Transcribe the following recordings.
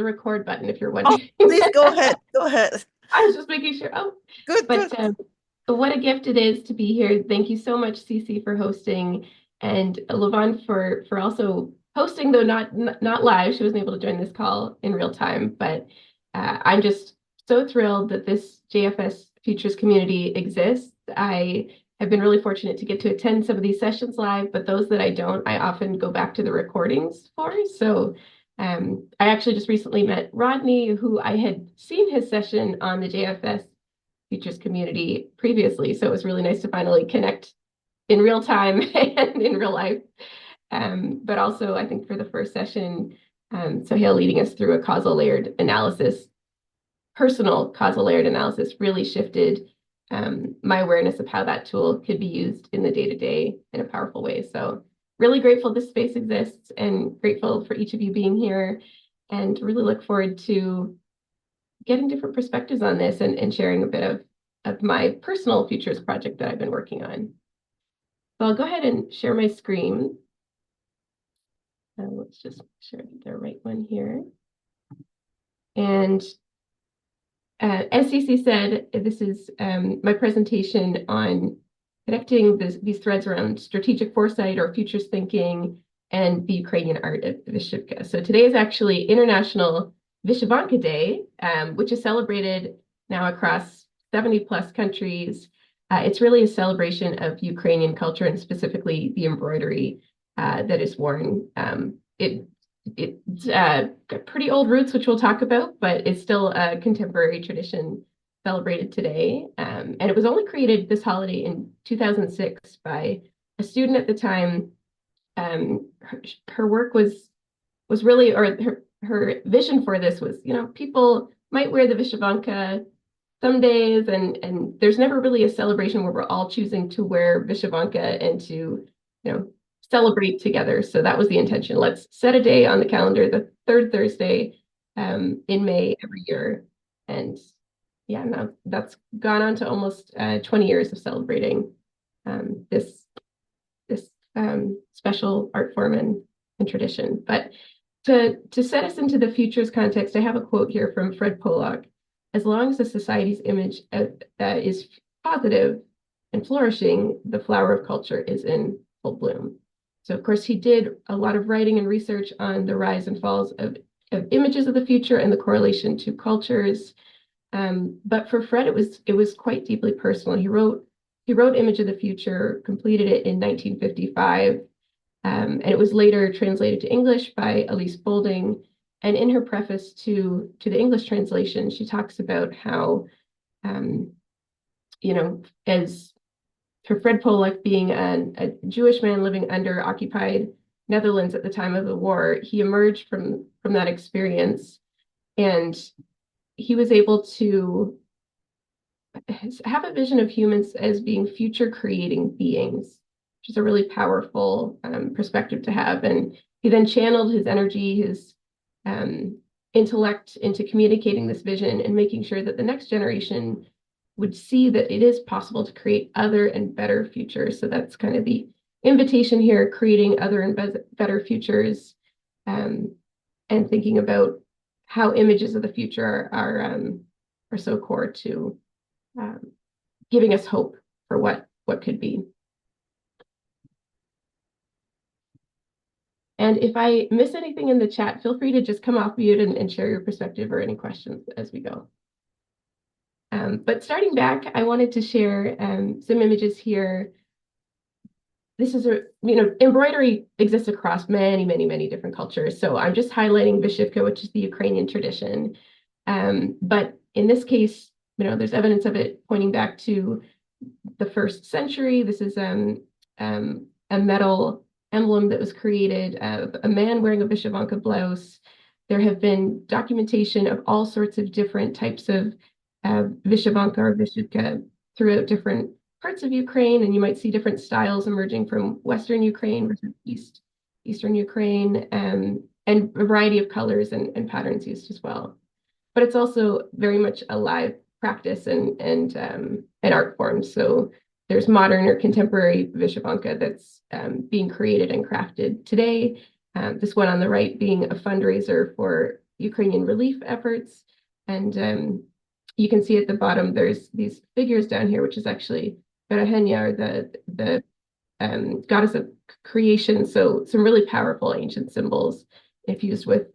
the record button if you're wondering. Please go ahead. Go ahead. I was just making sure. Oh, Good, good. but what a gift it is to be here. Thank you so much, Cece, for hosting, and Lavon for also hosting, though not live. She wasn't able to join this call in real time, but I'm just so thrilled that this JFS Futures community exists. I have been really fortunate to get to attend some of these sessions live, but those that I don't, I often go back to the recordings for. So I actually just recently met Rodney, who I had seen his session on the JFS Futures Community previously. So it was really nice to finally connect in real time and in real life. But also, I think for the first session, Sohail leading us through a causal layered analysis, personal causal layered analysis really shifted my awareness of how that tool could be used in the day-to-day in a powerful way. So really grateful this space exists and grateful for each of you being here, and really look forward to getting different perspectives on this and sharing a bit of my personal futures project that I've been working on. So I'll go ahead and share my screen. Let's just share the right one here. And as Cece said, this is my presentation on connecting these threads around strategic foresight or futures thinking and the Ukrainian Art of Vyshyvka. So today is actually International Vyshyvanka Day, which is celebrated now across 70 plus countries. It's really a celebration of Ukrainian culture and specifically the embroidery that is worn. It's got pretty old roots, which we'll talk about, but it's still a contemporary tradition celebrated today. And it was only created this holiday in 2006 by a student at the time. Her work was really, or her vision for this was, people might wear the Vyshyvanka some days, and there's never really a celebration where we're all choosing to wear Vyshyvanka and to, celebrate together. So that was the intention. Let's set a day on the calendar, the third Thursday in May every year. And yeah, now that's gone on to almost 20 years of celebrating this special art form and tradition. But to set us into the futures context, I have a quote here from Fred Pollock. As long as the society's image is positive and flourishing, the flower of culture is in full bloom. So, of course, he did a lot of writing and research on the rise and falls of images of the future and the correlation to cultures. But for Fred, it was quite deeply personal. He wrote Image of the Future, completed it in 1955, and it was later translated to English by Elise Boulding. And in her preface to the English translation, she talks about how, as for Fred Pollock being a Jewish man living under occupied Netherlands at the time of the war, he emerged from that experience, and he was able to have a vision of humans as being future creating beings, which is a really powerful perspective to have. And he then channeled his energy, his intellect into communicating this vision and making sure that the next generation would see that it is possible to create other and better futures. So that's kind of the invitation here, creating other and better futures, and thinking about how images of the future are so core to giving us hope for what could be. And if I miss anything in the chat, feel free to just come off mute and share your perspective or any questions as we go. But starting back, I wanted to share some images here. This is embroidery exists across many, many, many different cultures. So I'm just highlighting Vyshyvka, which is the Ukrainian tradition. But in this case, there's evidence of it pointing back to the 1st century. This is a metal emblem that was created of a man wearing a Vyshyvanka blouse. There have been documentation of all sorts of different types of Vyshyvanka or Vyshyvka throughout different parts of Ukraine, and you might see different styles emerging from Western Ukraine versus Eastern Ukraine, and a variety of colors and patterns used as well. But it's also very much a live practice and an art form. So there's modern or contemporary Vyshyvanka that's being created and crafted today. This one on the right being a fundraiser for Ukrainian relief efforts. And you can see at the bottom, there's these figures down here, which is actually Berehenya, or the goddess of creation. So some really powerful ancient symbols infused with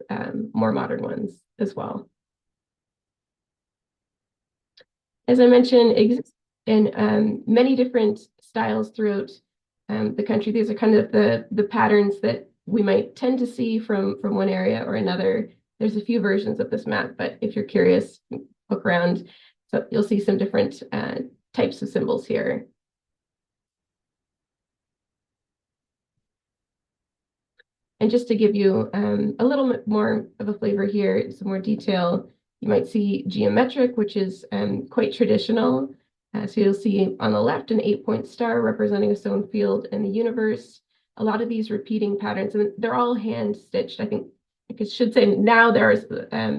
more modern ones as well. As I mentioned, exists in many different styles throughout the country. These are kind of the patterns that we might tend to see from one area or another. There's a few versions of this map, but if you're curious, look around. So you'll see some different types of symbols here. And just to give you a little bit more of a flavor here, some more detail, you might see geometric, which is quite traditional. So you'll see on the left an 8-point star representing a sown field in the universe. A lot of these repeating patterns, and they're all hand stitched. I think I should say now there's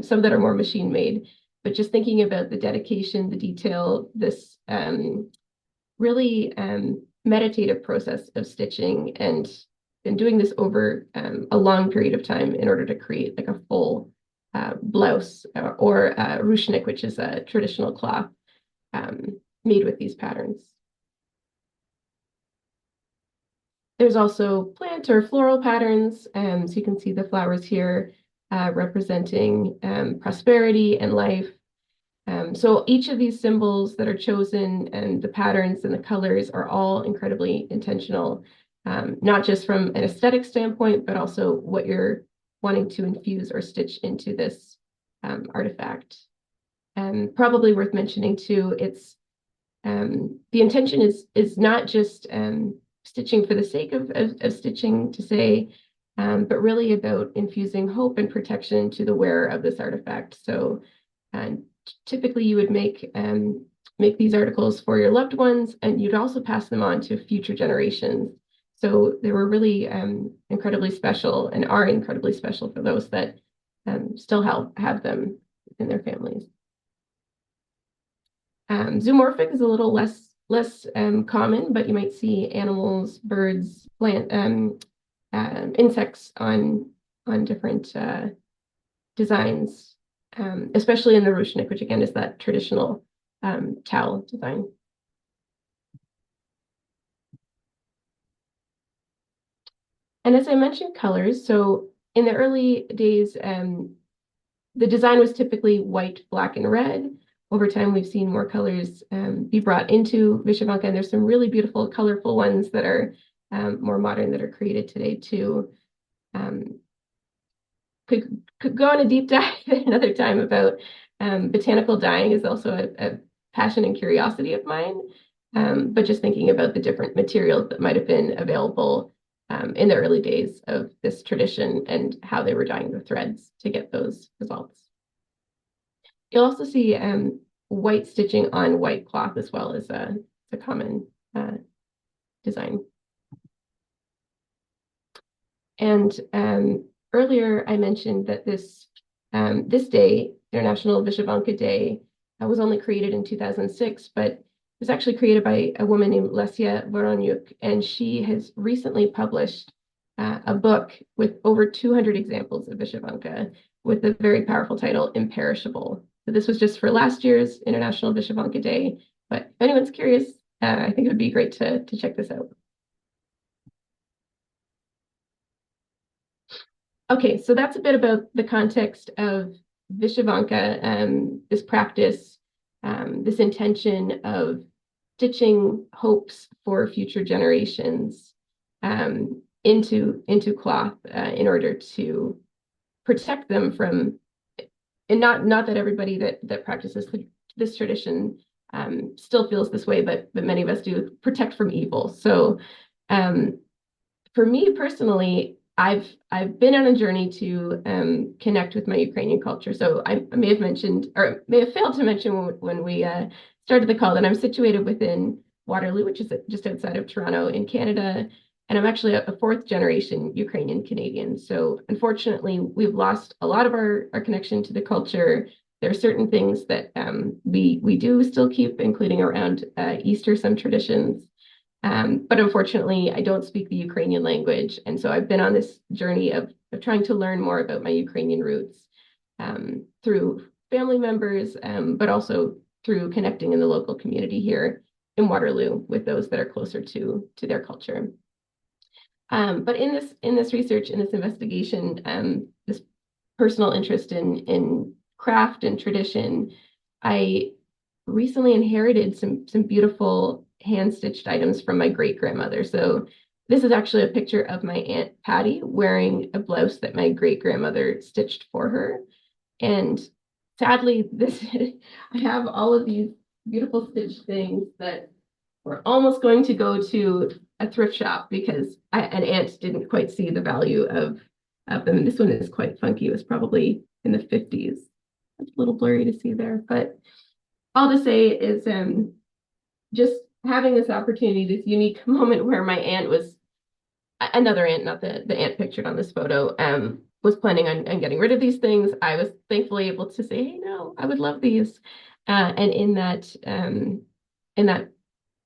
some that are more machine made, but just thinking about the dedication, the detail, this really meditative process of stitching and doing this over a long period of time in order to create like a full blouse or ruchnik, which is a traditional cloth made with these patterns. There's also plant or floral patterns. So you can see the flowers here representing prosperity and life. So each of these symbols that are chosen and the patterns and the colors are all incredibly intentional, not just from an aesthetic standpoint, but also what you're wanting to infuse or stitch into this artifact. Probably worth mentioning too, it's the intention is not just stitching for the sake of stitching to say, but really about infusing hope and protection to the wearer of this artifact. So typically you would make these articles for your loved ones, and you'd also pass them on to future generations. So they were really incredibly special and are incredibly special for those that still have them in their families. Zoomorphic is a little less common, but you might see animals, birds, plant, insects on different designs, especially in the ruchnik, which again is that traditional towel design. And as I mentioned, colors. So in the early days, the design was typically white, black, and red. Over time, we've seen more colors be brought into Vyshyvanka, and there's some really beautiful, colorful ones that are more modern that are created today too. Could go on a deep dive another time about botanical dyeing is also a passion and curiosity of mine. But just thinking about the different materials that might have been available in the early days of this tradition and how they were dyeing the threads to get those results. You'll also see white stitching on white cloth as well as a common design. And earlier I mentioned that this day, International Vyshyvanka Day, was only created in 2006, but it was actually created by a woman named Lesia Voronyuk, and she has recently published a book with over 200 examples of Vyshyvanka with the very powerful title, Imperishable. So this was just for last year's International Vyshyvanka Day, but if anyone's curious, I think it would be great to check this out. Okay, so that's a bit about the context of Vyshyvanka, this practice, this intention of stitching hopes for future generations into cloth in order to protect them from, and not that everybody that practices this tradition still feels this way, but many of us do, protect from evil. So for me personally, I've been on a journey to connect with my Ukrainian culture. So I may have mentioned, or may have failed to mention when we started the call, that I'm situated within Waterloo, which is just outside of Toronto in Canada. And I'm actually a fourth generation Ukrainian Canadian. So unfortunately, we've lost a lot of our connection to the culture. There are certain things that we do still keep, including around Easter, some traditions. But unfortunately, I don't speak the Ukrainian language. And so I've been on this journey of trying to learn more about my Ukrainian roots. through family members, but also through connecting in the local community here in Waterloo with those that are closer to their culture. But in this research, in this investigation, this personal interest in craft and tradition, I recently inherited some beautiful hand-stitched items from my great-grandmother. So this is actually a picture of my Aunt Patty wearing a blouse that my great-grandmother stitched for her. And sadly, I have all of these beautiful stitched things that we're almost going to go to a thrift shop because an aunt didn't quite see the value of them. This one is quite funky. It was probably in the 50s. It's a little blurry to see there, but all to say is just having this opportunity, this unique moment where my aunt was, another aunt, not the aunt pictured on this photo, was planning on getting rid of these things. I was thankfully able to say, hey, no, I would love these. And in that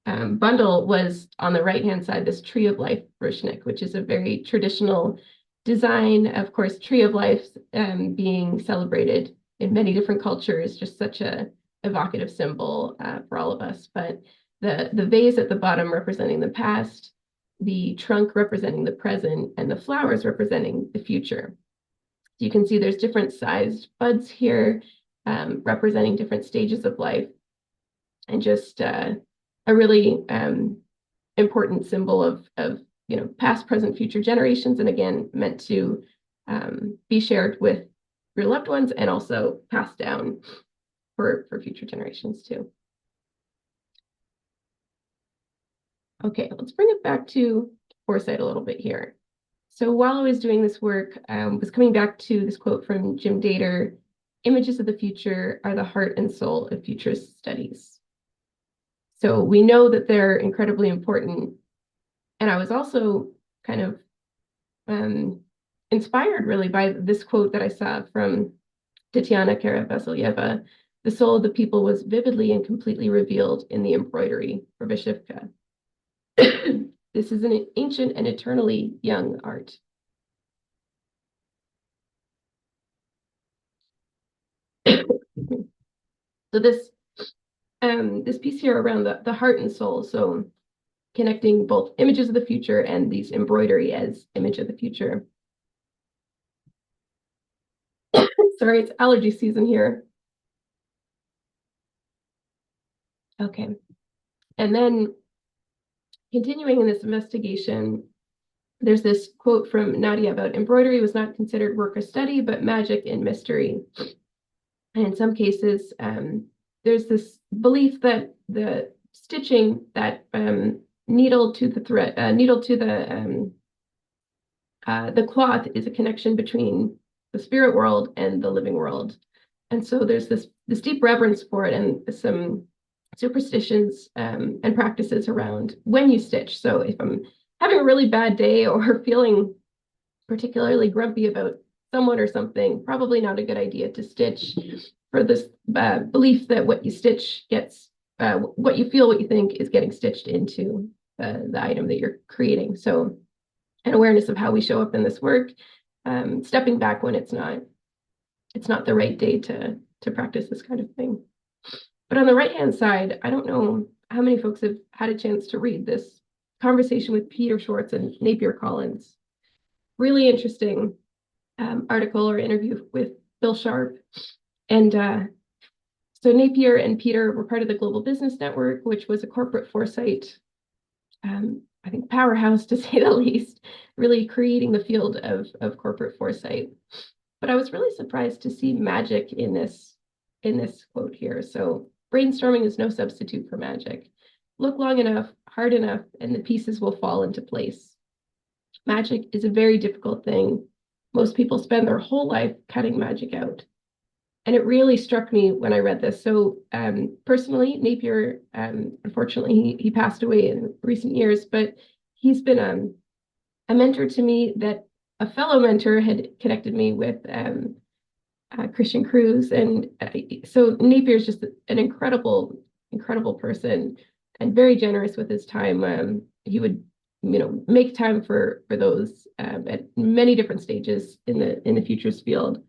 bundle was on the right-hand side, this Tree of Life Ruchnik, which is a very traditional design. Of course, Tree of Life being celebrated in many different cultures, just such a evocative symbol for all of us. But the vase at the bottom representing the past, the trunk representing the present, and the flowers representing the future. So you can see there's different sized buds here representing different stages of life, and just a really important symbol of past, present, future generations, and again meant to be shared with your loved ones and also passed down for future generations too. Okay, let's bring it back to foresight a little bit here. So while I was doing this work, I was coming back to this quote from Jim Dater: "Images of the future are the heart and soul of futurist studies." So we know that they're incredibly important. And I was also kind of inspired really by this quote that I saw from Tatiana Karavasylyeva: "The soul of the people was vividly and completely revealed in the embroidery for Vyshyvka." This is an ancient and eternally young art. So this piece here around the heart and soul, so connecting both images of the future and these embroidery as image of the future. Sorry, it's allergy season here. Okay. And then continuing in this investigation, there's this quote from Nadia about embroidery was not considered work of study, but magic and mystery. And in some cases, there's this belief that the stitching, that needle to the thread, needle to the cloth is a connection between the spirit world and the living world. And so there's this deep reverence for it and some superstitions and practices around when you stitch. So if I'm having a really bad day or feeling particularly grumpy about someone or something, probably not a good idea to stitch, for this belief that what you stitch gets, what you feel, what you think is getting stitched into the item that you're creating. So an awareness of how we show up in this work, stepping back when it's not the right day to practice this kind of thing. But on the right-hand side, I don't know how many folks have had a chance to read this conversation with Peter Schwartz and Napier Collins. Really interesting article or interview with Bill Sharp. And so Napier and Peter were part of the Global Business Network, which was a corporate foresight, I think, powerhouse, to say the least, really creating the field of corporate foresight. But I was really surprised to see magic in this quote here. So brainstorming is no substitute for magic. Look long enough, hard enough, and the pieces will fall into place. Magic is a very difficult thing. Most people spend their whole life cutting magic out. And it really struck me when I read this. So personally, Napier, unfortunately, he passed away in recent years, but he's been a mentor to me that a fellow mentor had connected me with Christian Cruz. And so Napier is just an incredible person and very generous with his time. He would, make time for those at many different stages in the futures field.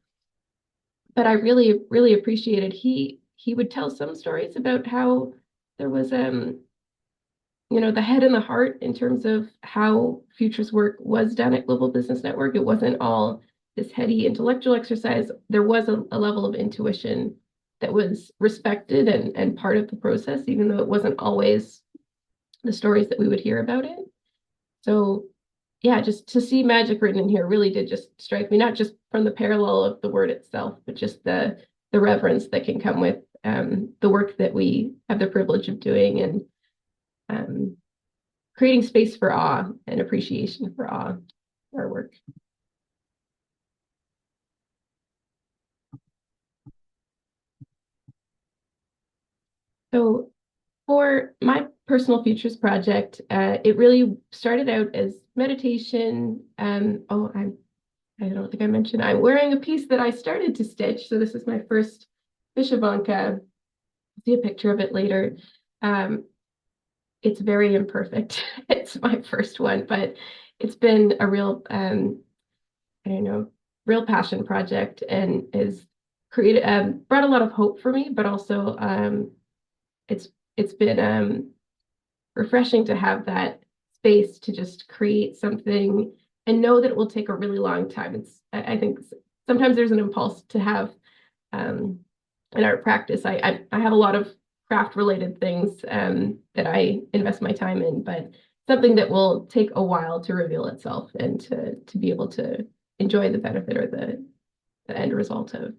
but I really, really appreciated he would tell some stories about how there was the head and the heart in terms of how futures work was done at Global Business Network. It wasn't all this heady intellectual exercise. There was a level of intuition that was respected and part of the process, even though it wasn't always the stories that we would hear about it. So yeah, just to see magic written in here really did just strike me, not just from the parallel of the word itself, but just the reverence that can come with the work that we have the privilege of doing, and creating space for awe and appreciation for awe for our work. So for my personal futures project, it really started out as meditation. I don't think I mentioned I'm wearing a piece that I started to stitch. So this is my first Vyshyvanka. See a picture of it later. It's very imperfect. It's my first one, but it's been a real, I don't know, real passion project, and is created, brought a lot of hope for me, but also it's been refreshing to have that space to just create something and know that it will take a really long time. I think sometimes there's an impulse to have an art practice. I have a lot of craft related things that I invest my time in, but something that will take a while to reveal itself and to be able to enjoy the benefit or the end result of.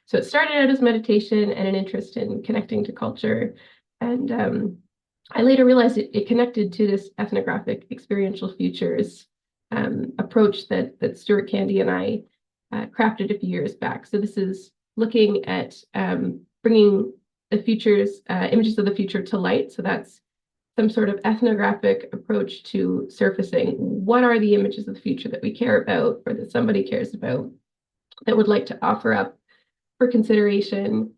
So it started out as meditation and an interest in connecting to culture. And I later realized it connected to this ethnographic experiential futures approach that Stuart Candy and I crafted a few years back. So this is looking at bringing the futures, images of the future to light. So that's some sort of ethnographic approach to surfacing what are the images of the future that we care about or that somebody cares about that would like to offer up for consideration,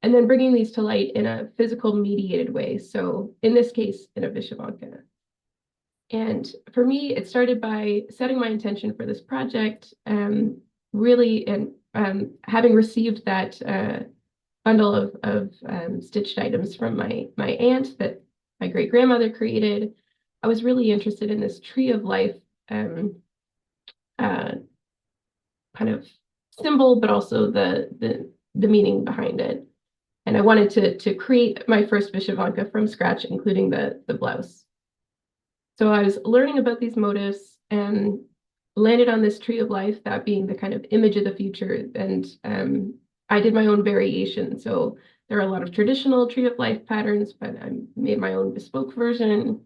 and then bringing these to light in a physical mediated way. So in this case, in a Vyshyvanka. And for me, it started by setting my intention for this project, really, and having received that bundle of stitched items from my aunt that my great grandmother created. I was really interested in this tree of life kind of symbol, but also the meaning behind it. And I wanted to create my first Vyshyvanka from scratch, including the blouse. So I was learning about these motifs and landed on this tree of life, that being the kind of image of the future. And I did my own variation. So there are a lot of traditional tree of life patterns, but I made my own bespoke version.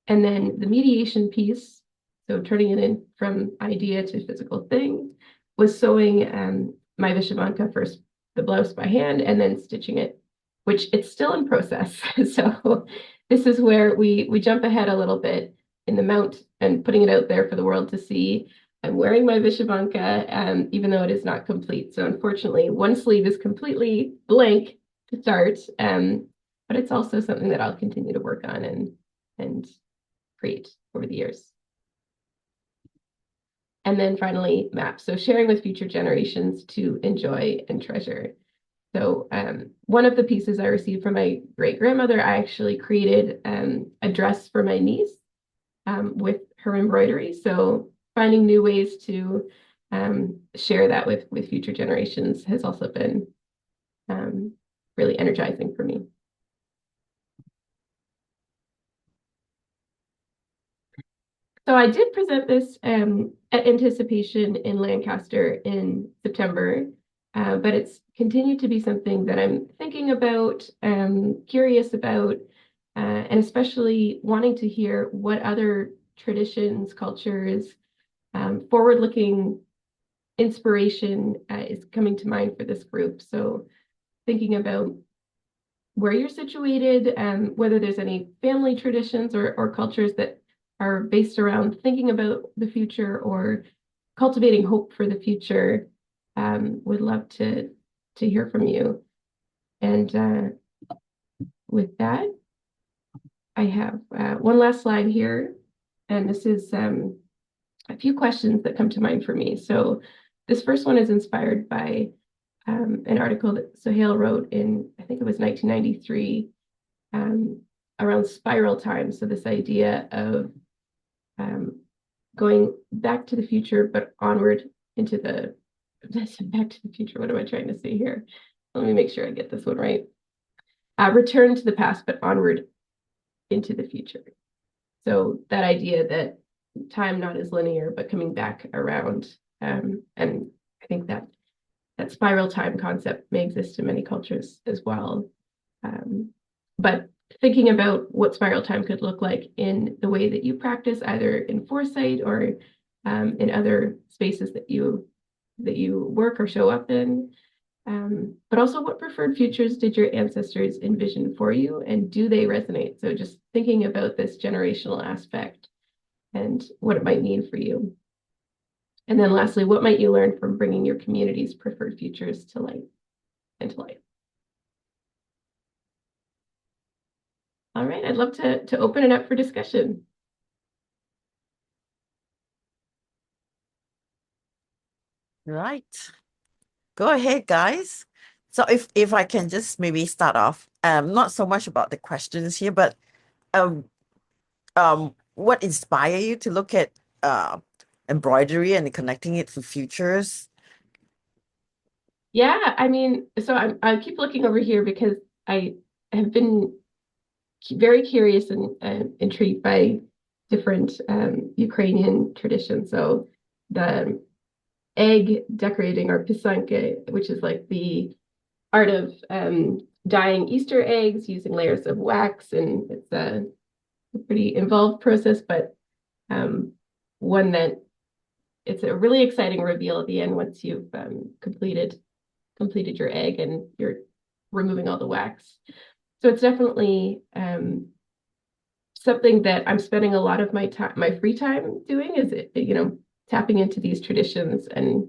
And then the mediation piece, so turning it in from idea to physical thing, was sewing my Vyshyvanka first, the blouse by hand, and then stitching it, which it's still in process. So this is where we jump ahead a little bit in the mount and putting it out there for the world to see. I'm wearing my Vyshyvanka, even though it is not complete. So unfortunately, one sleeve is completely blank to start, but it's also something that I'll continue to work on and create over the years. And then finally, maps. So sharing with future generations to enjoy and treasure. So one of the pieces I received from my great grandmother, I actually created a dress for my niece with her embroidery. So finding new ways to share that with future generations has also been really energizing for me. So I did present this at Anticipation in Lancaster in September, but it's continued to be something that I'm thinking about, curious about, and especially wanting to hear what other traditions, cultures, forward-looking inspiration is coming to mind for this group. So thinking about where you're situated, whether there's any family traditions or cultures that are based around thinking about the future or cultivating hope for the future. Would love to hear from you. And with that, I have one last slide here, and this is a few questions that come to mind for me. So this first one is inspired by an article that Sohail wrote in, I think it was 1993, around spiral time. So this idea of going back to the future, but onward into the back to the future. What am I trying to say here? Let me make sure I get this one right. Return to the past, but onward into the future. So that idea that time not as linear, but coming back around. And I think that that spiral time concept may exist in many cultures as well. But thinking about what spiral time could look like in the way that you practice, either in foresight or in other spaces that you work or show up in. But also, what preferred futures did your ancestors envision for you, and do they resonate? So just thinking about this generational aspect and what it might mean for you. And then lastly, what might you learn from bringing your community's preferred futures to light and to life? All right, I'd love to open it up for discussion. Right. Go ahead, guys. So if I can just maybe start off, not so much about the questions here, but um what inspired you to look at embroidery and connecting it to futures? Yeah, I mean, so I keep looking over here because I have been very curious and intrigued by different Ukrainian traditions. So the egg decorating or pisanka, which is like the art of dyeing Easter eggs using layers of wax, and it's a pretty involved process, but one that it's a really exciting reveal at the end once you've completed your egg and you're removing all the wax. So it's definitely something that I'm spending a lot of my free time doing is tapping into these traditions and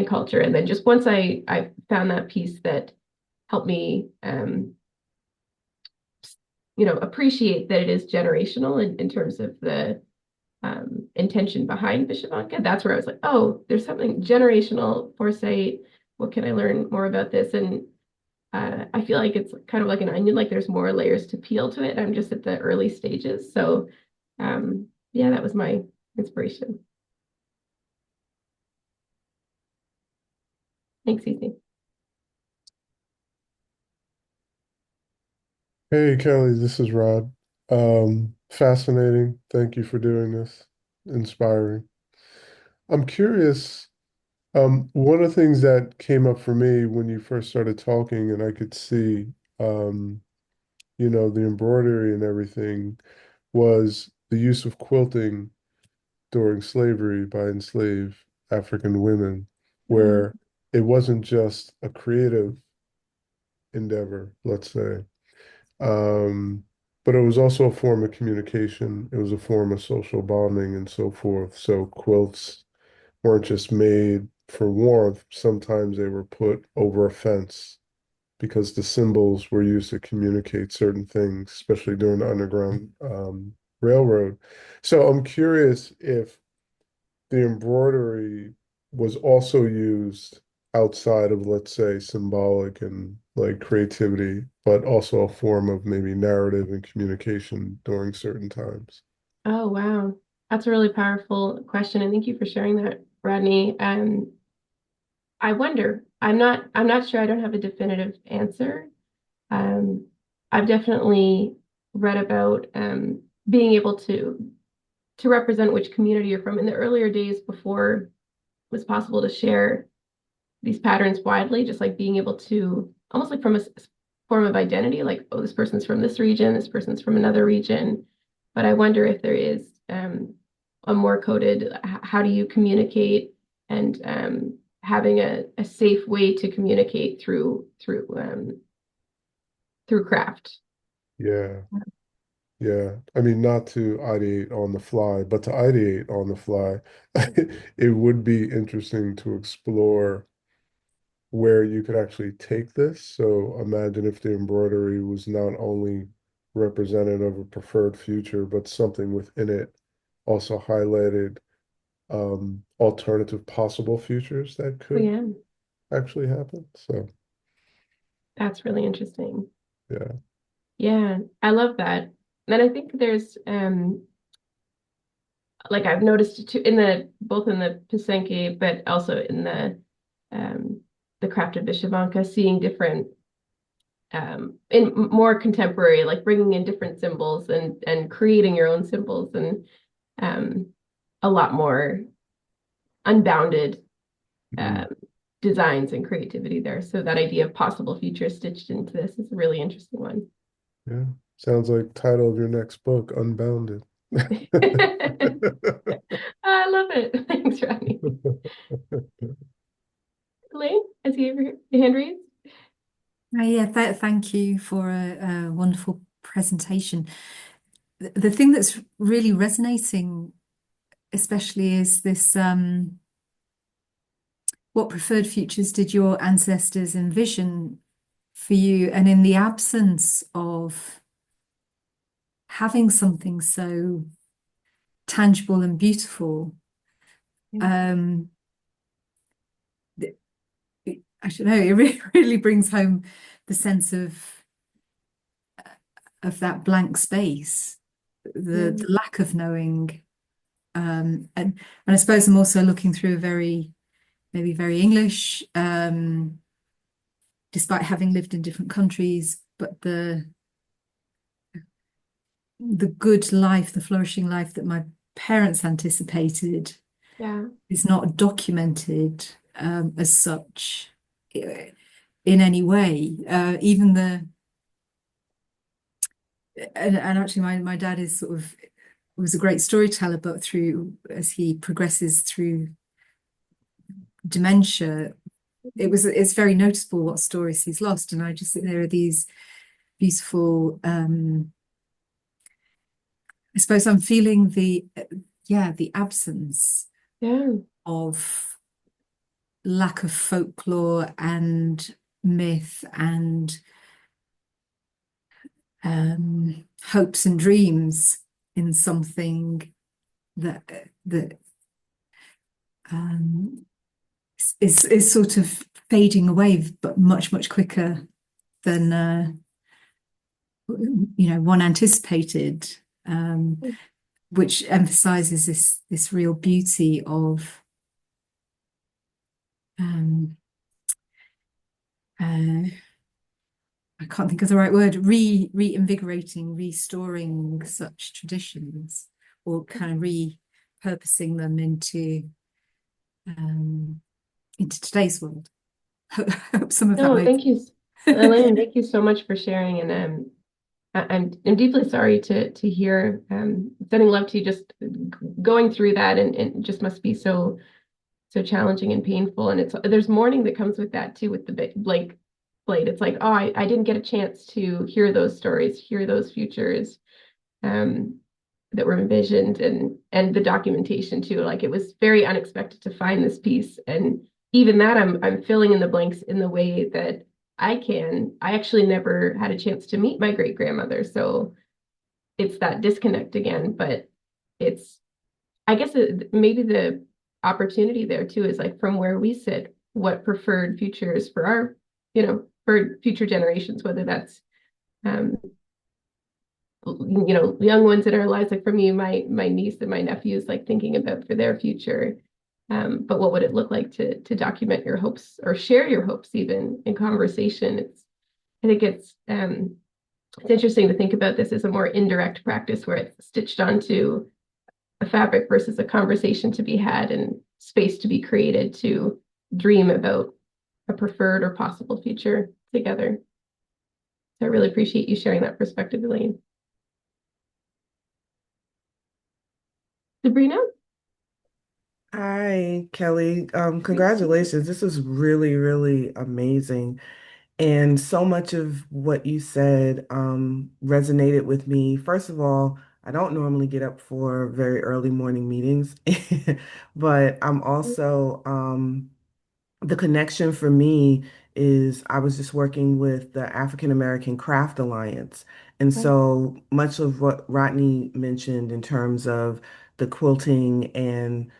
culture. And then just once I found that piece that helped me appreciate that it is generational in terms of the intention behind Vyshyvanka, that's where I was like, oh, there's something generational foresight. What can I learn more about this? And I feel like it's kind of like an onion, like there's more layers to peel to it. I'm just at the early stages. So yeah, that was my inspiration. Thanks, Cece. Hey Kelly, this is Rod. Fascinating. Thank you for doing this. Inspiring. I'm curious, one of the things that came up for me when you first started talking and I could see, um, the embroidery and everything was the use of quilting during slavery by enslaved African women, Mm. where it wasn't just a creative endeavor, let's say. Um, but it was also a form of communication. It was a form of social bonding and so forth. So quilts weren't just made for warmth. Sometimes they were put over a fence because the symbols were used to communicate certain things, especially during the Underground Railroad. So I'm curious if the embroidery was also used outside of, let's say, symbolic and like creativity, but also a form of maybe narrative and communication during certain times. Oh, wow. That's a really powerful question. And thank you for sharing that, Rodney. I wonder. I'm not sure. I don't have a definitive answer. Um, I've definitely read about being able to represent which community you're from in the earlier days before it was possible to share these patterns widely, just like being able to almost like from a form of identity, like, oh, this person's from this region, this person's from another region. But I wonder if there is a more coded, how do you communicate and having a safe way to communicate through craft. Yeah, yeah. I mean, not to ideate on the fly, but to ideate on the fly, it would be interesting to explore where you could actually take this. So imagine if the embroidery was not only representative of a preferred future, but something within it also highlighted alternative possible futures that Oh, could yeah. actually happened. So That's really interesting. yeah. Yeah, I love that. And I think there's like I've noticed too in the both in the Pisenki, but also in um the craft of Vyshyvanka, seeing different in more contemporary, like bringing in different symbols and creating your own symbols and um a lot more unbounded Mhm. um designs and creativity there. So that idea of possible future stitched into this is a really interesting one. Yeah. Sounds like title of your next book, Unbounded. I love it. Thanks, Rodney. Elaine, I see your hand raised. Yeah, thank you for a wonderful presentation. The thing that's really resonating, especially, is this what preferred futures did your ancestors envision for you? And in the absence of having something so tangible and beautiful, um, I don't know, it really brings home the sense of that blank space, the lack of knowing. And I suppose I'm also looking through a maybe very English, despite having lived in different countries, but the good life, the flourishing life that my parents anticipated Yeah. is not documented as such in any way. Even and actually my dad is sort of was a great storyteller, but through as he progresses through dementia, it's very noticeable what stories he's lost. And I just think there are these beautiful I suppose I'm feeling the absence Yeah. of lack of folklore and myth and hopes and dreams in something that um, is sort of fading away, but much quicker than one anticipated, which emphasizes this real beauty of I can't think of the right word, reinvigorating, restoring such traditions, or kind of repurposing them into today's world. Hope some of that No, makes thank you, Elaine. Thank you so much for sharing. And I'm deeply sorry to hear. Sending love to you. Just going through that, and it just must be so challenging and painful. And there's mourning that comes with that too, with the blank slate. It's like, oh, I didn't get a chance to hear those stories, hear those futures um, that were envisioned, and the documentation too. Like it was very unexpected to find this piece, and even that I'm filling in the blanks in the way that I can. I actually never had a chance to meet my great grandmother, so it's that disconnect again. But it's I guess maybe the opportunity there too is like from where we sit, what preferred futures for our, for future generations, whether that's, um, young ones in our lives, like for me, my niece and my nephews, like thinking about for their future. But what would it look like to document your hopes or share your hopes even in conversation? I think it's interesting to think about this as a more indirect practice where it's stitched onto a fabric versus a conversation to be had and space to be created to dream about a preferred or possible future together. So I really appreciate you sharing that perspective, Elaine. Sabrina? Hi, Kelly. Congratulations. This is really, really amazing. And so much of what you said resonated with me. First of all, I don't normally get up for very early morning meetings, but I'm also the connection for me is I was just working with the African American Craft Alliance. And so much of what Rodney mentioned in terms of the quilting and,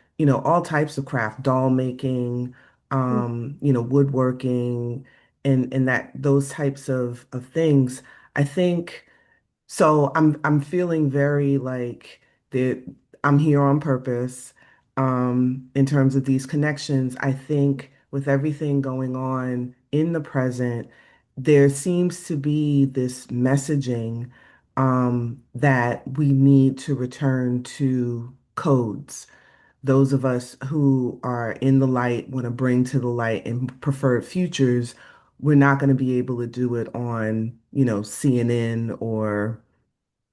all types of craft, doll making, woodworking and that those types of things. I think so I'm feeling very like that I'm here on purpose in terms of these connections. I think with everything going on in the present, there seems to be this messaging that we need to return to codes. Those of us who are in the light want to bring to the light and preferred futures, we're not going to be able to do it on, CNN or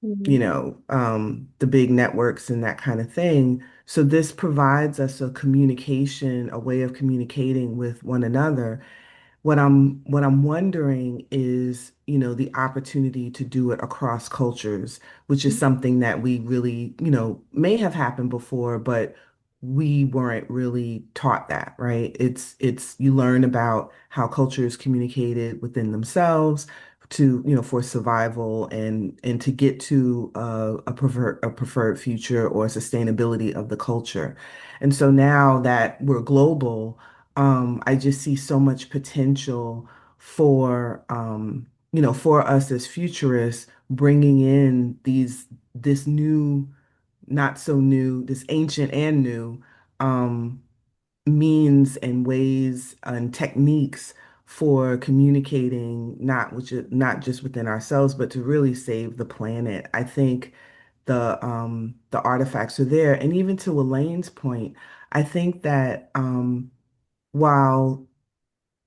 Mhm. the big networks and that kind of thing. So this provides us a communication, a way of communicating with one another. What I'm wondering is, the opportunity to do it across cultures, which is something that we really, may have happened before, but we weren't really taught that, right? It's you learn about how cultures communicated within themselves to, for survival and to get to a preferred future or sustainability of the culture. And so now that we're global, I just see so much potential for us as futurists bringing in this new, not so new, this ancient and new um, means and ways and techniques for communicating, not just within ourselves, but to really save the planet. I think the artifacts are there, and even to Elaine's point, I think that while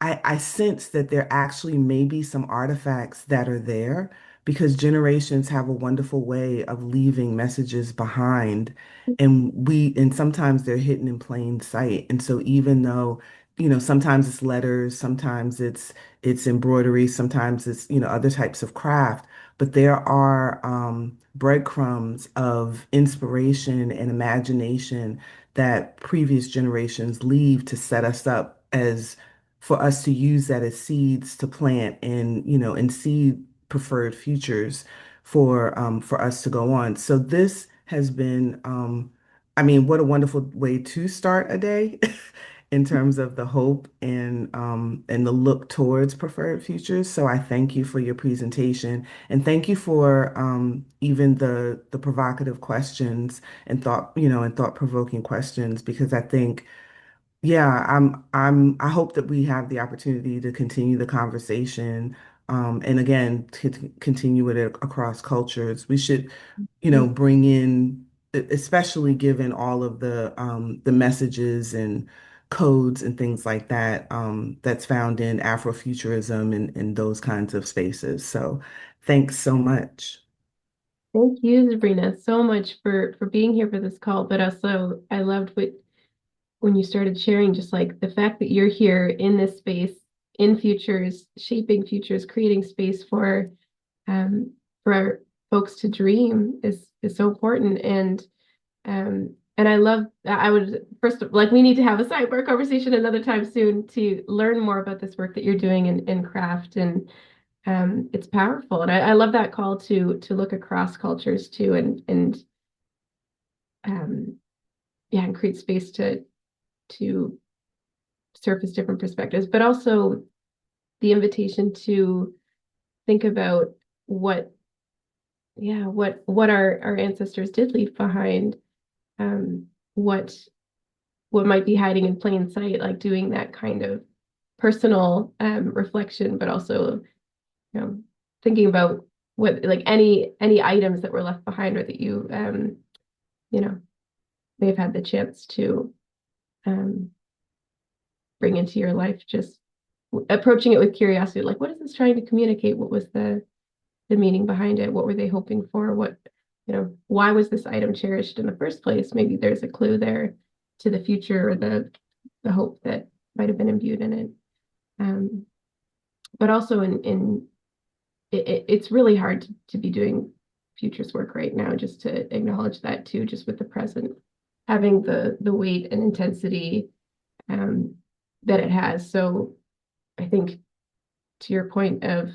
I sense that there actually may be some artifacts that are there because generations have a wonderful way of leaving messages behind, and sometimes they're hidden in plain sight. And so even though, sometimes it's letters, sometimes it's embroidery, sometimes it's, other types of craft, but there are breadcrumbs of inspiration and imagination that previous generations leave to set us up as for us to use that as seeds to plant and seed preferred futures for us to go on. So this has been I mean, what a wonderful way to start a day in terms of the hope and the look towards preferred futures. So I thank you for your presentation and thank you for even the provocative questions and thought-provoking questions because I think yeah, I hope that we have the opportunity to continue the conversation, and again, to continue it across cultures. We should, bring in, especially given all of the messages and codes and things like that, that's found in Afrofuturism and those kinds of spaces. So thanks so much. Thank you, Sabrina, so much for being here for this call. But also, I loved when you started sharing, just like the fact that you're here in this space, in futures, shaping futures, creating space um, for our folks to dream is so important. And I love, I would first, like, we need to have a sidebar conversation another time soon to learn more about this work that you're doing in craft. And it's powerful. And I love that call to look across cultures too, and um, yeah, and create space to surface different perspectives, but also the invitation to think about what, yeah, what our ancestors did leave behind, um, what what might be hiding in plain sight, like doing that kind of personal reflection, but also, thinking about what, like, any items that were left behind or that you know may have had the chance to um, bring into your life, just approaching it with curiosity, like, what is this trying to communicate? What was the meaning behind it? What were they hoping for? Why was this item cherished in the first place? Maybe there's a clue there to the future or the hope that might have been imbued in it. But also it's really hard to be doing futures work right now, just to acknowledge that too, just with the present having the weight and intensity um, that it has. So I think, to your point of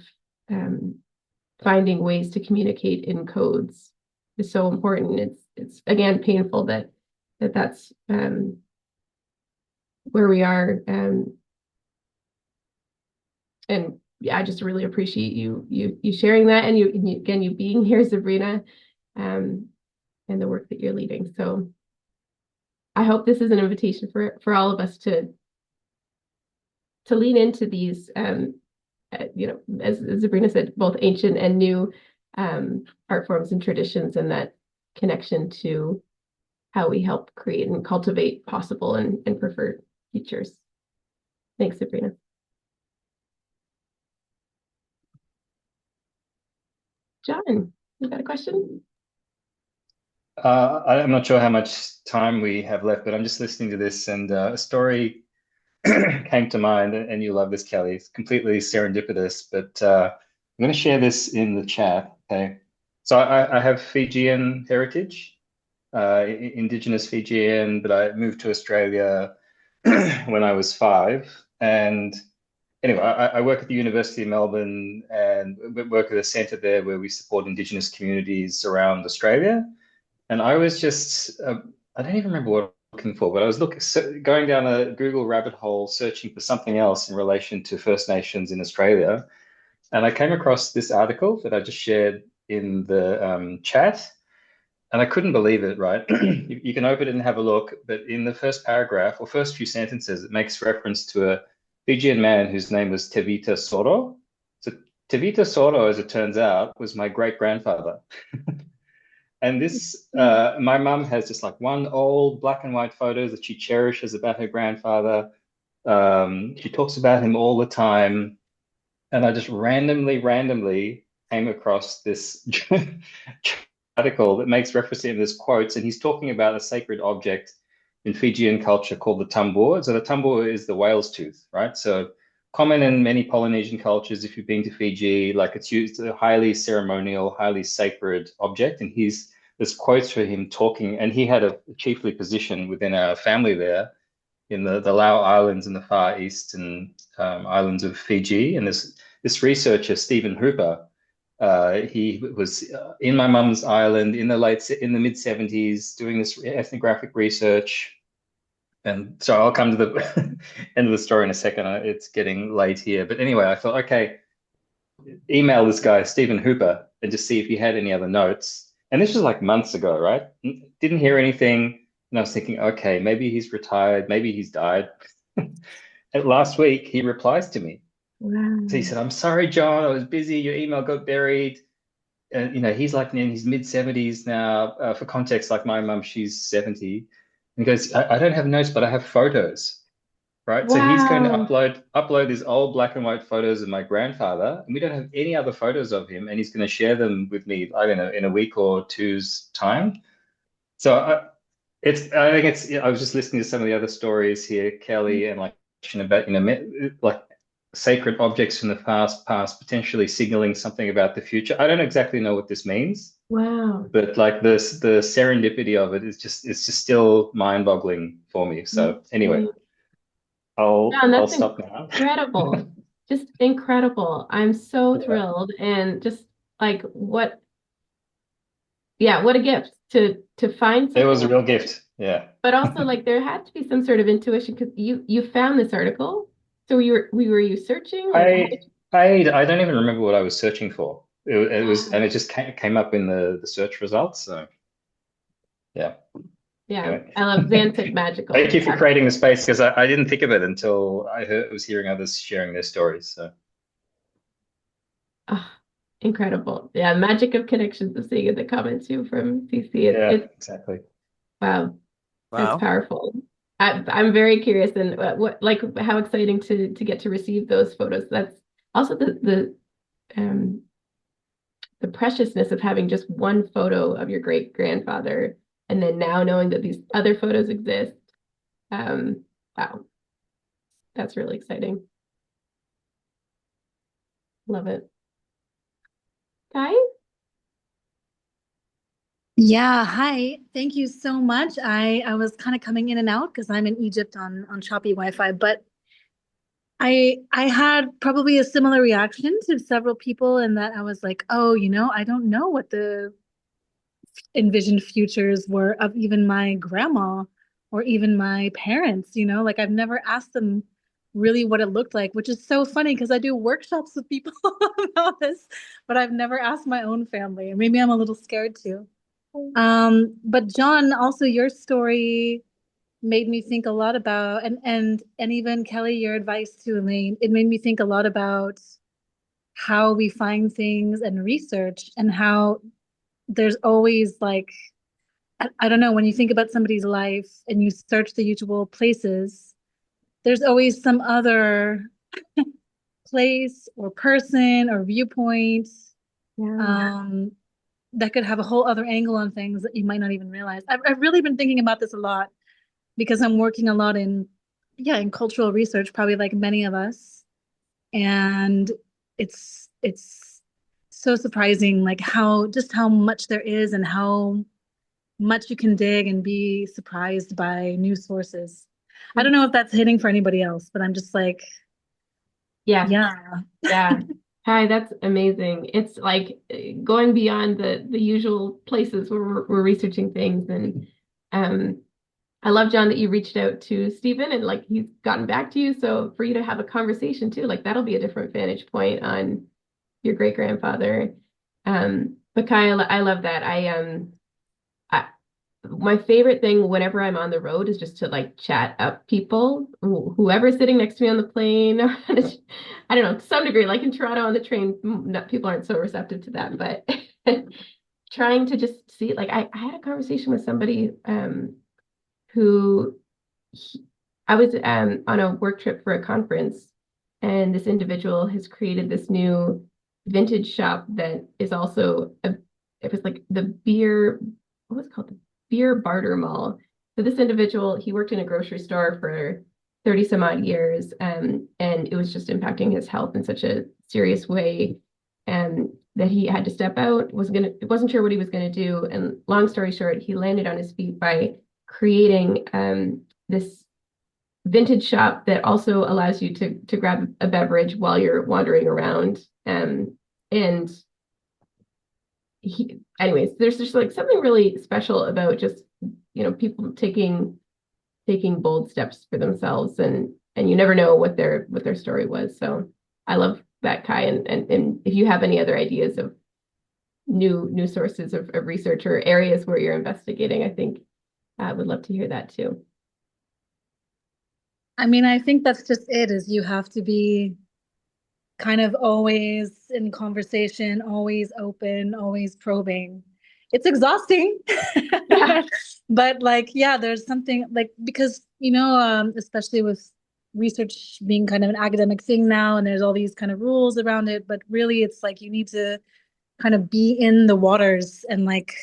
finding ways to communicate in codes is so important. It's again painful that's where we are. And yeah, I just really appreciate you sharing that, and again, you being here, Sabrina, and the work that you're leading. So I hope this is an invitation for all of us to lean into these, as Sabrina said, both ancient and new art forms and traditions, and that connection to how we help create and cultivate possible and preferred futures. Thanks, Sabrina. John, you got a question? I'm not sure how much time we have left, but I'm just listening to this, and a story came to mind, and you love this, Kelly. It's completely serendipitous, but I'm going to share this in the chat. Okay, so I have Fijian heritage, indigenous Fijian, but I moved to Australia when I was 5, and anyway, I work at the University of Melbourne and work at a centre there where we support Indigenous communities around Australia. And I was just, I don't even remember what I was looking for, but I was going down a Google rabbit hole searching for something else in relation to First Nations in Australia. And I came across this article that I just shared in the chat. And I couldn't believe it, right? You can open it and have a look, but in the first paragraph or first few sentences, it makes reference to a Fijian man whose name was Tevita Soro. So Tevita Soro, as it turns out, was my great-grandfather. And this, my mum has just like one old black and white photo that she cherishes about her grandfather. She talks about him all the time. And I just randomly came across this article that makes reference to this quotes, and he's talking about a sacred object in Fijian culture called the tambur. So the tambur is the whale's tooth, right? So common in many Polynesian cultures, if you've been to Fiji, like it's used as a highly ceremonial, highly sacred object. And there's quotes for him talking, and he had a chiefly position within our family there in the Lau Islands in the far eastern islands of Fiji. And this researcher, Stephen Hooper, he was in my mum's island in the mid 70s doing this ethnographic research. And so I'll come to the end of the story in a second. It's getting late here. But anyway, I thought, okay, email this guy, Stephen Hooper, and just see if he had any other notes. And this was like months ago, right? Didn't hear anything. And I was thinking, okay, maybe he's retired, maybe he's died. And last week, he replies to me. Wow. So he said, I'm sorry, John, I was busy. Your email got buried. And, he's like in his mid 70s now. For context, like my mum, she's 70. And he goes, I don't have notes, but I have photos, right? Wow. So he's going to upload these old black and white photos of my grandfather. And we don't have any other photos of him. And he's going to share them with me, I don't know, in a week or two's time. So I was just listening to some of the other stories here, Kelly, and like about, like sacred objects from the past potentially signaling something about the future. I don't exactly know what this means. Wow. But like the serendipity of it it's just still mind-boggling for me. So anyway, I'll stop now. Incredible. Just incredible. I'm so thrilled, and just like what a gift to find something. It was a real gift. Yeah. But also like there had to be some sort of intuition, because you found this article. So were you searching? I don't even remember what I was searching for. It was, and it just came up in the search results. So yeah. Yeah, anyway. I love Xantic magical. Thank you for creating the space, because I didn't think of it until I was hearing others sharing their stories. So incredible. Yeah, magic of connections, of seeing in the comments too from CC. It's exactly. Wow. That's powerful. I'm very curious, and how exciting to get to receive those photos. That's also the preciousness of having just one photo of your great grandfather, and then now knowing that these other photos exist. Wow, that's really exciting. Love it. Kai? Yeah, hi. Thank you so much. I was kind of coming in and out because I'm in Egypt on choppy Wi-Fi, but I had probably a similar reaction to several people, in that I was like, oh, I don't know what the envisioned futures were of even my grandma or even my parents, like I've never asked them really what it looked like, which is so funny because I do workshops with people about this, but I've never asked my own family. And maybe I'm a little scared too. But John, also your story made me think a lot about, and even Kelly, your advice to Elaine, it made me think a lot about how we find things and research, and how there's always like, I don't know, when you think about somebody's life and you search the usual places, there's always some other place or person or viewpoint that could have a whole other angle on things that you might not even realize. I've really been thinking about this a lot because I'm working a lot in cultural research, probably like many of us. And it's so surprising, like how much there is and how much you can dig and be surprised by new sources. I don't know if that's hitting for anybody else, but I'm just like, Yeah. Hi, that's amazing. It's like going beyond the usual places where we're researching things. And I love, John, that you reached out to Stephen and like he's gotten back to you. So for you to have a conversation too, like that'll be a different vantage point on your great grandfather. But Kai, I love that. My favorite thing whenever I'm on the road is just to like chat up people, whoever's sitting next to me on the plane. I don't know, to some degree, like in Toronto on the train, people aren't so receptive to that, but trying to just see, like I had a conversation with somebody who I was on a work trip for a conference, and this individual has created this new vintage shop that is also it was like the beer, what was it called? The beer barter mall. So this individual, he worked in a grocery store for 30 some odd years, and it was just impacting his health in such a serious way, and that he had to step out, wasn't sure what he was gonna do. And long story short, he landed on his feet by creating this vintage shop that also allows you to grab a beverage while you're wandering around. And anyways, there's just like something really special about just, people taking bold steps for themselves, and you never know what their story was. So I love that, Kai. And if you have any other ideas of new sources of research or areas where you're investigating, I think I would love to hear that too. I mean, I think that's just it, is you have to be kind of always in conversation, always open, always probing. It's exhausting. Yeah. But like, there's something like, because, especially with research being kind of an academic thing now, and there's all these kind of rules around it, but really it's like you need to kind of be in the waters and like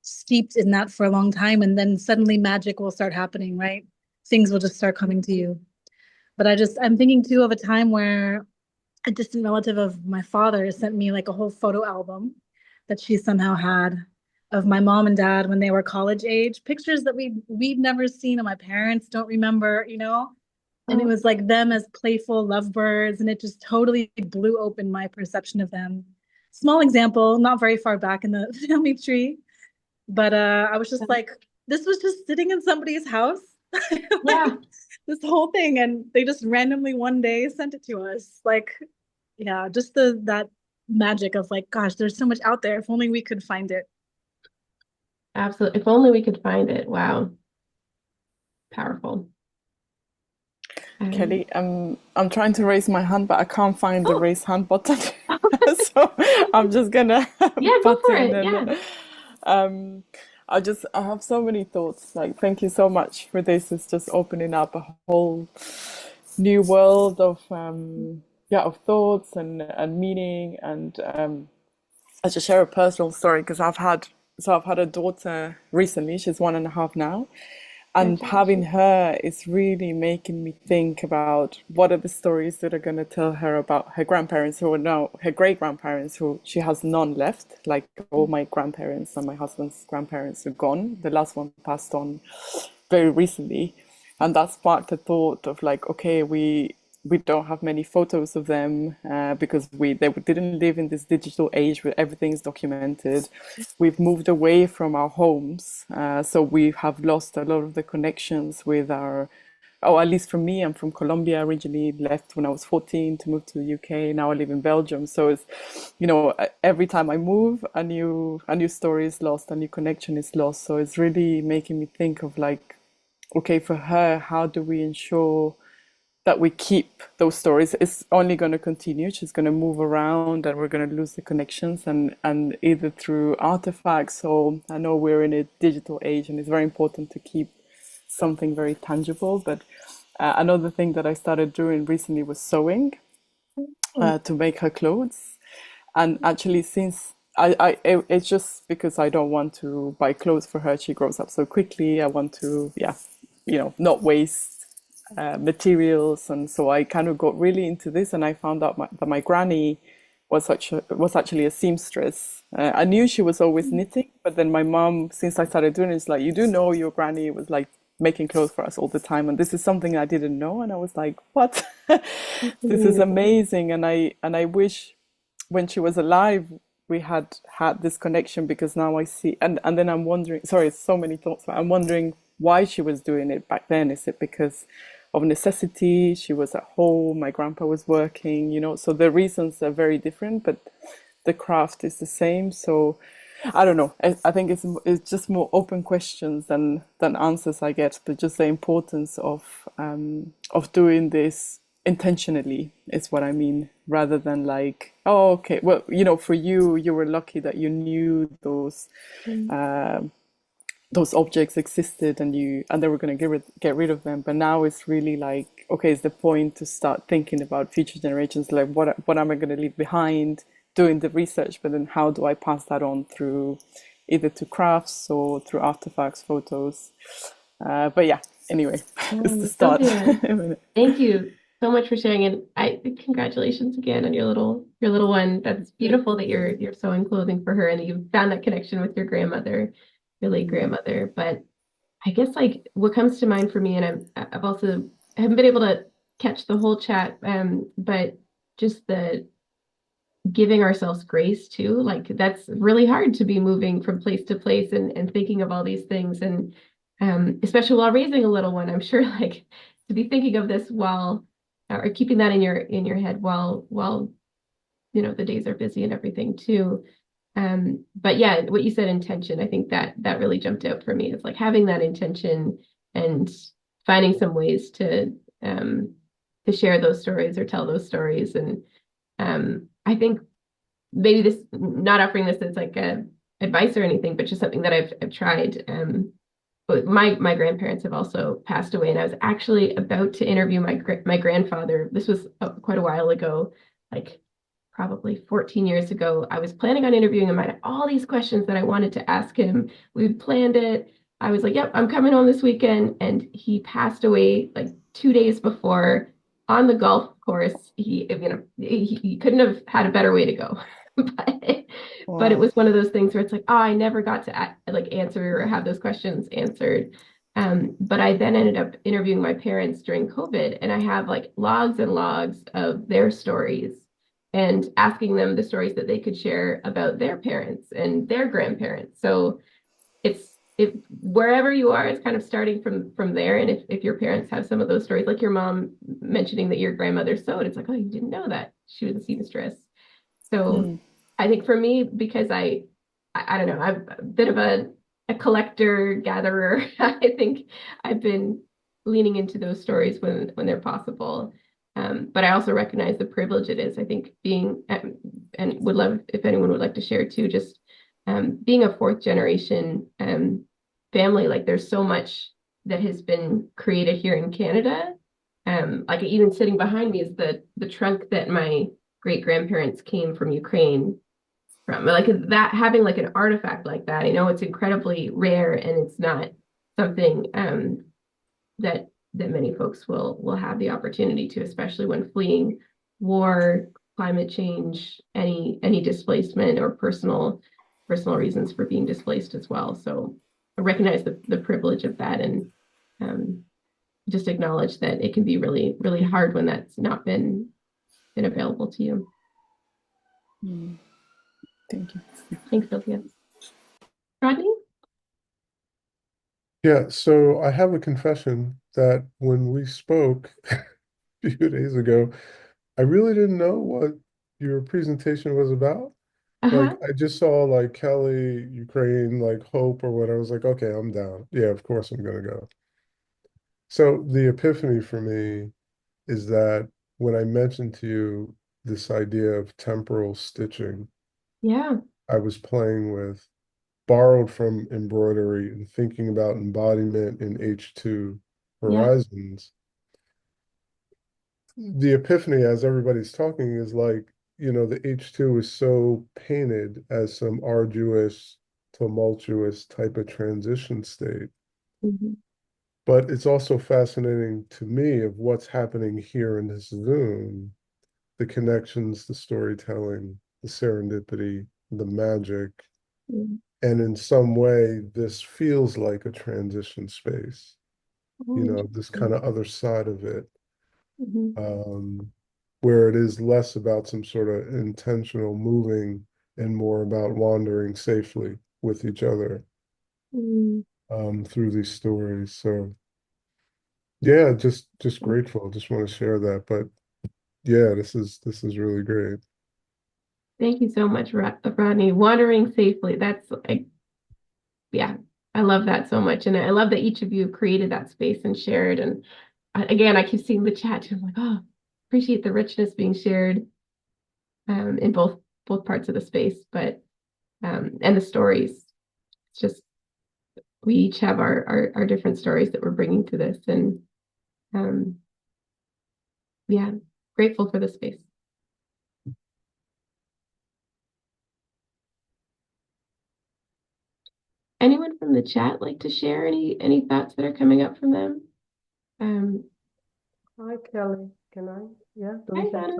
steeped in that for a long time, and then suddenly magic will start happening, right? Things will just start coming to you. But I'm thinking too of a time where a distant relative of my father sent me like a whole photo album that she somehow had of my mom and dad when they were college age, pictures that we'd never seen and my parents don't remember, and it was like them as playful lovebirds, and it just totally blew open my perception of them. Small example, not very far back in the family tree, but I was just like, this was just sitting in somebody's house. Yeah. This whole thing, and they just randomly one day sent it to us. Like, just that magic of like, gosh, there's so much out there. If only we could find it. Absolutely. If only we could find it. Wow. Powerful. Kelly, I'm trying to raise my hand, but I can't find the raise hand button. So I'm just gonna go for it. I have so many thoughts. Like, thank you so much for this. It's just opening up a whole new world of thoughts and meaning. And I just share a personal story because I've had a daughter recently. She's 1.5 now. And having her is really making me think about what are the stories that are going to tell her about her grandparents, who are now her great-grandparents, who she has none left. Like, all my grandparents and my husband's grandparents are gone. The last one passed on very recently. And that sparked a thought of like, okay, we we don't have many photos of them because they didn't live in this digital age where everything's documented. We've moved away from our homes, so we have lost a lot of the connections with our. Oh, at least for me, I'm from Colombia originally, left when I was 14 to move to the UK. Now I live in Belgium. So it's, every time I move, a new story is lost, a new connection is lost. So it's really making me think of like, okay, for her, how do we ensure that we keep those stories? It's only going to continue. She's going to move around and we're going to lose the connections, and either through artifacts, or I know we're in a digital age and it's very important to keep something very tangible. But another thing that I started doing recently was sewing to make her clothes. And actually, since it's just because I don't want to buy clothes for her. She grows up so quickly. I want to, not waste materials. And so I kind of got really into this, and I found out that my granny was actually a seamstress. I knew she was always knitting, but then my mom, since I started doing it, it's like, you do know your granny was like making clothes for us all the time, and this is something I didn't know, and I was like, what? This is amazing. And I wish when she was alive we had this connection, because now I see, and then I'm wondering, sorry, so many thoughts, but I'm wondering why she was doing it back then. Is it because of necessity? She was at home, my grandpa was working, so the reasons are very different, but the craft is the same. So I don't know. I think it's just more open questions than answers I get, but just the importance of doing this intentionally is what I mean, rather than like, oh, okay, well, for you were lucky that you knew those objects existed, and they were going to get rid of them. But now it's really like, okay, it's the point to start thinking about future generations, like what am I going to leave behind, doing the research, but then how do I pass that on through either to crafts or through artifacts, photos. But yeah, anyway, it's the start. Thank you so much for sharing, and congratulations again on your little one. That's beautiful that you're sewing clothing for her and that you've found that connection with your grandmother, your late grandmother. But I guess like what comes to mind for me, and I haven't been able to catch the whole chat, but just the giving ourselves grace too. Like that's really hard to be moving from place to place and thinking of all these things, and especially while raising a little one. I'm sure like to be thinking of this while or keeping that in your head while the days are busy and everything too. But yeah, what you said, intention, I think that really jumped out for me. It's like having that intention and finding some ways to share those stories or tell those stories. And I think maybe this, not offering this as like a advice or anything, but just something that I've tried. But my grandparents have also passed away, and I was actually about to interview my grandfather. This was quite a while ago, like probably 14 years ago. I was planning on interviewing him. I had all these questions that I wanted to ask him. We planned it. I was like, yep, I'm coming home this weekend. And he passed away like 2 days before on the golf course. He couldn't have had a better way to go. But it was one of those things where it's like, oh, I never got to like answer or have those questions answered. But I then ended up interviewing my parents during COVID, and I have like logs and logs of their stories and asking them the stories that they could share about their parents and their grandparents. So if wherever you are, it's kind of starting from there. And if your parents have some of those stories, like your mom mentioning that your grandmother sewed, it's like, oh, you didn't know that she was a seamstress. So I think for me, because I don't know, I'm a bit of a collector, gatherer. I think I've been leaning into those stories when they're possible. But I also recognize the privilege it is, I think, being, and would love if anyone would like to share too, just being a fourth generation family. Like there's so much that has been created here in Canada. Like even sitting behind me is the trunk that my great grandparents came from Ukraine from. Like that, having like an artifact like that, I know it's incredibly rare, and it's not something that many folks will have the opportunity to, especially when fleeing war, climate change, any displacement, or personal reasons for being displaced as well. So I recognize the privilege of that, and just acknowledge that it can be really, really hard when that's not been available to you. Thank you. Thanks, Sylvia. Rodney? Yeah, so I have a confession that when we spoke a few days ago, I really didn't know what your presentation was about. Like, I just saw like Kelly, Ukraine, like Hope or what. I was like, okay, I'm down. Yeah, of course I'm gonna go. So the epiphany for me is that when I mentioned to you this idea of temporal stitching, Yeah. I was playing with, borrowed from embroidery and thinking about embodiment in H2 horizons. The epiphany as everybody's talking is like, the H2 is so painted as some arduous, tumultuous type of transition state. But it's also fascinating to me of what's happening here in this Zoom, the connections, the storytelling, the serendipity, the magic. And in some way, this feels like a transition space, this kind of other side of it, where it is less about some sort of intentional moving and more about wandering safely with each other through these stories. So yeah, just grateful. Just want to share that. But yeah, this is really great. Thank you so much, Rodney. Wandering safely. That's like, yeah, I love that so much. And I love that each of you created that space and shared. And again, I keep seeing the chat too. I'm like, oh, appreciate the richness being shared in both parts of the space, but and the stories. It's just we each have our different stories that we're bringing to this, and yeah, grateful for the space. Anyone from the chat like to share any thoughts that are coming up from them? Hi, Kelly. Can I? Yeah, do we Hi, have Anna. time?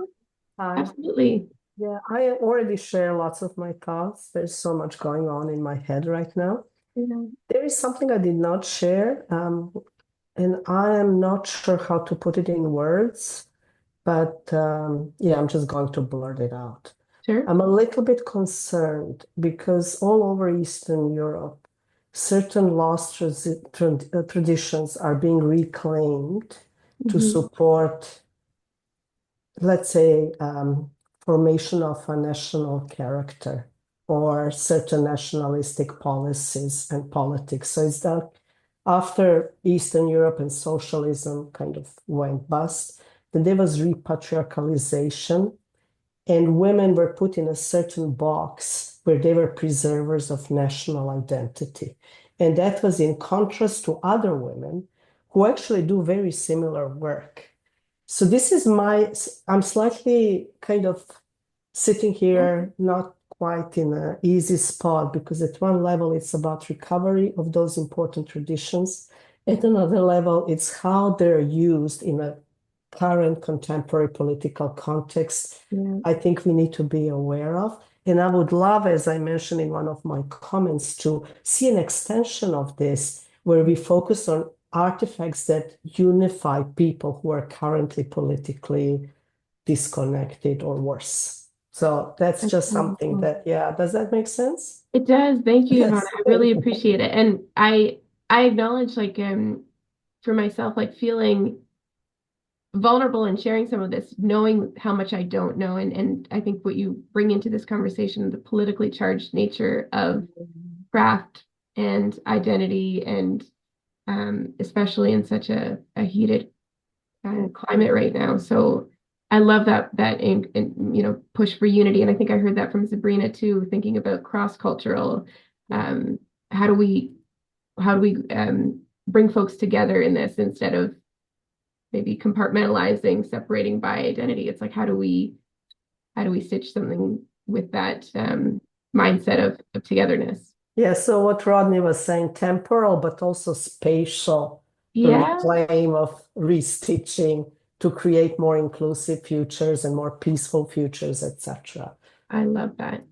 Hi. Absolutely. Yeah, I already share lots of my thoughts. There's so much going on in my head right now. There is something I did not share, and I am not sure how to put it in words, but yeah, I'm just going to blurt it out. Sure. I'm a little bit concerned because all over Eastern Europe, certain lost traditions are being reclaimed to support, let's say, formation of a national character or certain nationalistic policies and politics. So it's that after Eastern Europe and socialism kind of went bust, then there was repatriarchalization, and women were put in a certain box where they were preservers of national identity. And that was in contrast to other women who actually do very similar work. So this is I'm slightly kind of sitting here, not quite in an easy spot, because at one level it's about recovery of those important traditions. At another level, it's how they're used in a current contemporary political context. I think we need to be aware of. And I would love, as I mentioned in one of my comments, to see an extension of this where we focus on artifacts that unify people who are currently politically disconnected or worse. So that's just something that, yeah, does that make sense? It does. Thank you, Yes, Ivana. I really appreciate it. And I acknowledge, like, for myself, like feeling vulnerable and sharing some of this, knowing how much I don't know. And I think what you bring into this conversation, the politically charged nature of craft and identity, and especially in such a heated climate right now. So I love that push for unity. And I think I heard that from Sabrina too, thinking about cross-cultural, how do we bring folks together in this instead of maybe compartmentalizing, separating by identity. It's like, how do we stitch something with that mindset of togetherness? Yeah, so what Rodney was saying, temporal, but also spatial reclaim of restitching to create more inclusive futures and more peaceful futures, etc. I love that.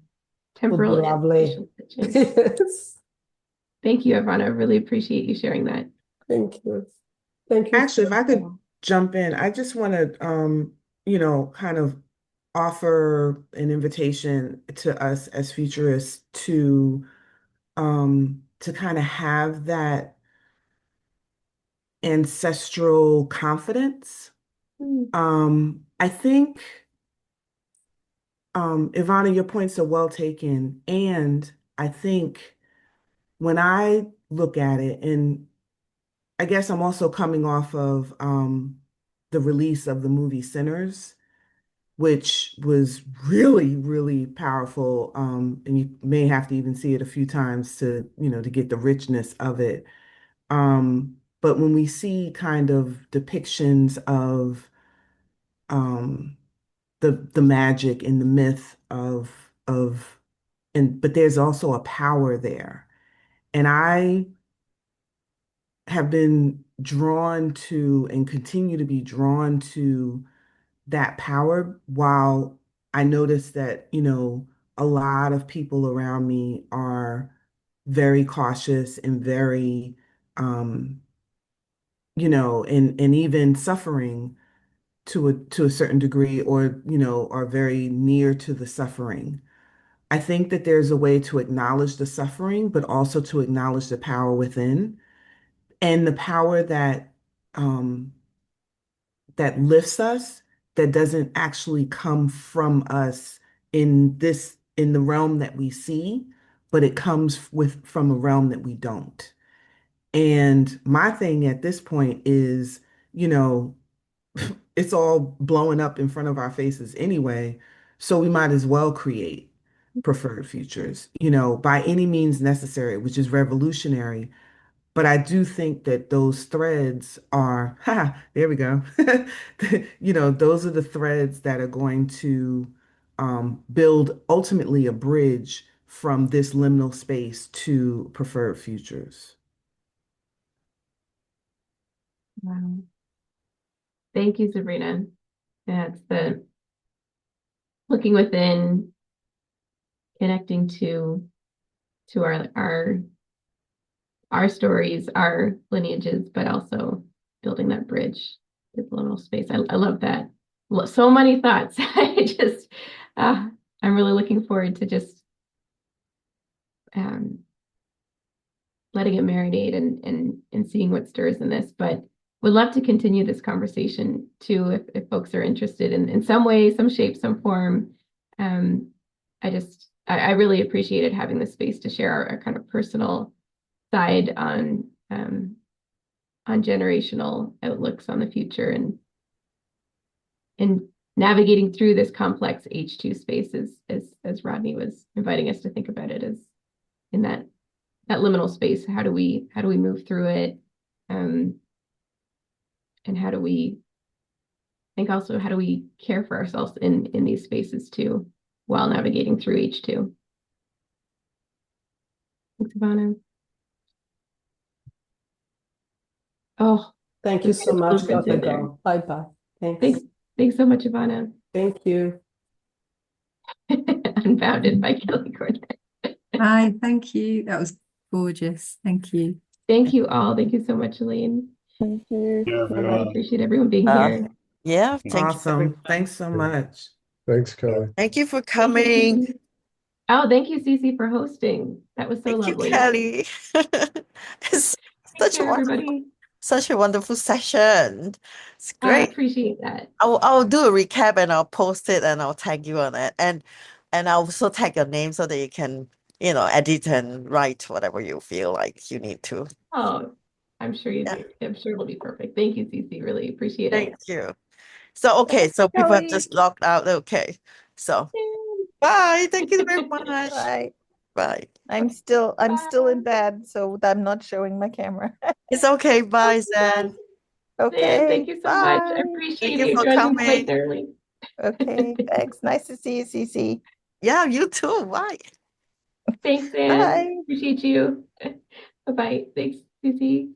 Temporal would be lovely. Yes. Thank you, Ivana. I really appreciate you sharing that. Thank you. Thank you Actually, so if I could much. jump in, I just want to, kind of offer an invitation to us as futurists to kind of have that ancestral confidence. Mm. I think, Ivana, your points are well taken. And I think when I look at it, and I guess I'm also coming off of the release of the movie Sinners, which was really, really powerful. And you may have to even see it a few times to get the richness of it. But when we see kind of depictions of the magic and the myth of but there's also a power there. And I have been drawn to and continue to be drawn to that power while I notice that, a lot of people around me are very cautious and very, and even suffering to a certain degree or, are very near to the suffering. I think that there's a way to acknowledge the suffering, but also to acknowledge the power within and the power um, that lifts us, that doesn't actually come from us in the realm that we see, but it comes from a realm that we don't. And my thing at this point is, you know, it's all blowing up in front of our faces anyway, so we might as well create preferred futures, by any means necessary, which is revolutionary. But I do think that those threads are, there we go. Those are the threads that are going to build ultimately a bridge from this liminal space to preferred futures. Wow. Thank you, Sabrina. That's the looking within, connecting to our stories, our lineages, but also building that bridge with liminal space. I love that. So many thoughts. I'm really looking forward to just letting it marinate and seeing what stirs in this. But would love to continue this conversation too, if folks are interested in some way, some shape, some form. I really appreciated having this space to share our kind of personal side on generational outlooks on the future and navigating through this complex H2 space as Rodney was inviting us to think about it, as in that liminal space. How do we move through it? And how do we care for ourselves in these spaces too, while navigating through H2? Thanks, Ivana. Oh, Thank you so much. conference Gotta in there. go. Bye-bye. Thanks. Thanks so much, Ivana. Thank you. Unbounded by Kelly Kornet. Hi, thank you. That was gorgeous. Thank you. Thank you all. Thank you so much, Elaine. Thank you. Yeah, I everyone. appreciate everyone being here. Yeah, thank you, Awesome. everyone. Thanks so much. Thanks, Kelly. Thank you for Thank you, coming. Cece. Oh, thank you, Cece, for hosting. That was so Thank you, lovely. Kelly. It's Take such a care, everybody. wonderful session. It's I great. appreciate that. I'll do a recap and I'll post it and I'll tag you on it. And I'll also tag your name so that you can, edit and write whatever you feel like you need to. Oh, I'm sure it'll be perfect. Thank you, Cece. Really appreciate it. Thank you. So, okay, so people have Kelly. just logged out. Okay. So, bye. Thank you very much. Bye. Bye. I'm still in bed, so I'm not showing my camera. It's okay. Bye, Zen. Okay. Thank you so much. I Bye. appreciate Thank you you for joining quite coming. early. Okay. Thanks. Nice to see you, Cece. Yeah, you too. Bye. Thanks, Anne. Bye. Appreciate you. Bye-bye. Thanks, Cece.